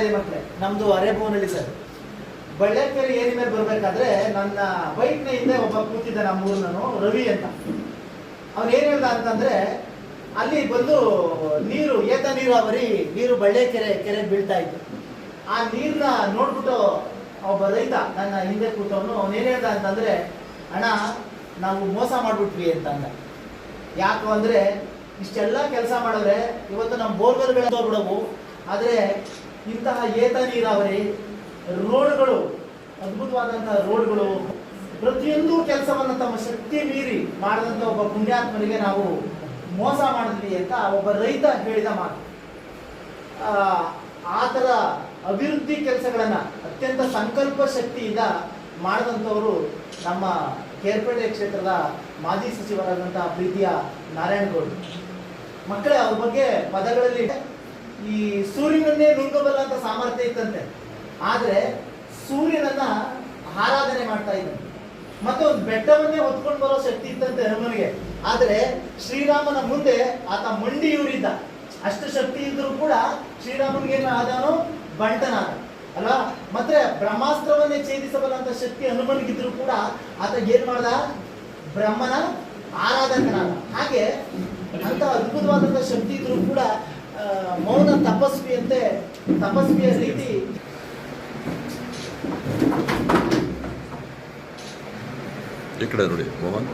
ಇದೆ ಮಕ್ಕಳೇ, ನಮ್ದು ಅರೆಬೋನಹಳ್ಳಿ ಸರ್. ಬಳ್ಳಾಕೆರೆ ಏರಿ ಮೇಲೆ ಬರ್ಬೇಕಾದ್ರೆ ನನ್ನ ಬೈಕ್ನ ಹಿಂದೆ ಒಬ್ಬ ಕೂತಿದ್ದ, ನಮ್ಮೂರ್ನನು ರವಿ ಅಂತ. ಅವ್ನು ಏನ್ ಹೇಳ್ದ ಅಂತಂದ್ರೆ, ಅಲ್ಲಿ ಬಂದು ನೀರು ಏತ ನೀರಾವರಿ ನೀರು ಬಳ್ಳಾಕೆರೆ ಕೆರೆ ಬೀಳ್ತಾ ಇತ್ತು. ಆ ನೀರ್ನ ನೋಡ್ಬಿಟ್ಟು ಒಬ್ಬ ರೈತ ನನ್ನ ಹಿಂದೆ ಕೂತವನು ಅವನೇನ್ ಹೇಳ್ದ ಅಂತಂದ್ರೆ, ಅಣ್ಣ ನಾವು ಮೋಸ ಮಾಡ್ಬಿಟ್ವಿ ಅಂತ ಅಂದ. ಯಾಕು ಅಂದ್ರೆ ಇಷ್ಟೆಲ್ಲ ಕೆಲಸ ಮಾಡಿದ್ರೆ ಇವತ್ತು ನಮ್ಮ ಬೋರ್ವೆಲ್ಗಳು ಬಿಡವು, ಆದ್ರೆ ಇಂತಹ ಏತ ನೀರಾವರಿ ರೋಡ್ಗಳು, ಅದ್ಭುತವಾದಂತಹ ರೋಡ್ಗಳು, ಪ್ರತಿಯೊಂದು ಕೆಲಸವನ್ನ ತಮ್ಮ ಶಕ್ತಿ ಮೀರಿ ಮಾಡಿದಂತ ಒಬ್ಬ ಪುಣ್ಯಾತ್ಮನಿಗೆ ನಾವು ಮೋಸ ಮಾಡಿದ್ವಿ ಅಂತ ಒಬ್ಬ ರೈತ ಹೇಳಿದ ಮಾತು. ಆ ಥರ ಅಭಿವೃದ್ಧಿ ಕೆಲಸಗಳನ್ನ ಅತ್ಯಂತ ಸಂಕಲ್ಪ ಶಕ್ತಿಯಿಂದ ಮಾಡಿದಂಥವರು ನಮ್ಮ ಕೇರ್ಪೇಟೆ ಕ್ಷೇತ್ರದ ಮಾಜಿ ಸಚಿವರಾದಂತಹ ಪ್ರೀತಿಯ ನಾರಾಯಣಗೌಡರು. ಮಕ್ಕಳೇ, ಅವ್ರ ಬಗ್ಗೆ ಪದಗಳಲ್ಲಿ ಈ ಸೂರ್ಯನನ್ನೇ ನುಂಗಬಲ್ಲ ಅಂತ ಸಾಮರ್ಥ್ಯ ಇತ್ತಂತೆ, ಆದ್ರೆ ಸೂರ್ಯನನ್ನ ಆರಾಧನೆ ಮಾಡ್ತಾ ಇದ್ದಂತೆ. ಮತ್ತೆ ಒಂದು ಬೆಟ್ಟವನ್ನೇ ಹೊತ್ಕೊಂಡು ಬರೋ ಶಕ್ತಿ ಇತ್ತಂತೆ ಹನುಮನಿಗೆ, ಆದ್ರೆ ಶ್ರೀರಾಮನ ಮುಂದೆ ಆತ ಮಂಡಿಯೂರಿದ್ದ. ಅಷ್ಟು ಶಕ್ತಿ ಇದ್ರೂ ಕೂಡ ಶ್ರೀರಾಮನಿಗೆ ಆದನು ಬಂಟನಾದ ಅಲ್ಲ. ಮತ್ತೆ ಬ್ರಹ್ಮಾಸ್ತ್ರವನ್ನೇ ಛೇದಿಸಬಲ್ಲಂತ ಶಕ್ತಿ ಹನುಮನಿಗಿದ್ರು ಕೂಡ ಆತ ಏನ್ ಮಾಡ್ದ, ಬ್ರಹ್ಮನ ಆರಾಧಕನಾದ. ಹಾಗೆ ಅಂತ ಅದ್ಭುತವಾದಂತ ಶಕ್ತಿ ಇದ್ರೂ ಕೂಡ ಮೌನ ತಪಸ್ವಿಯಂತೆ, ತಪಸ್ವಿಯ ರೀತಿ ಈ ಕಡೆ ನೋಡಿ ಮೋಹನ್.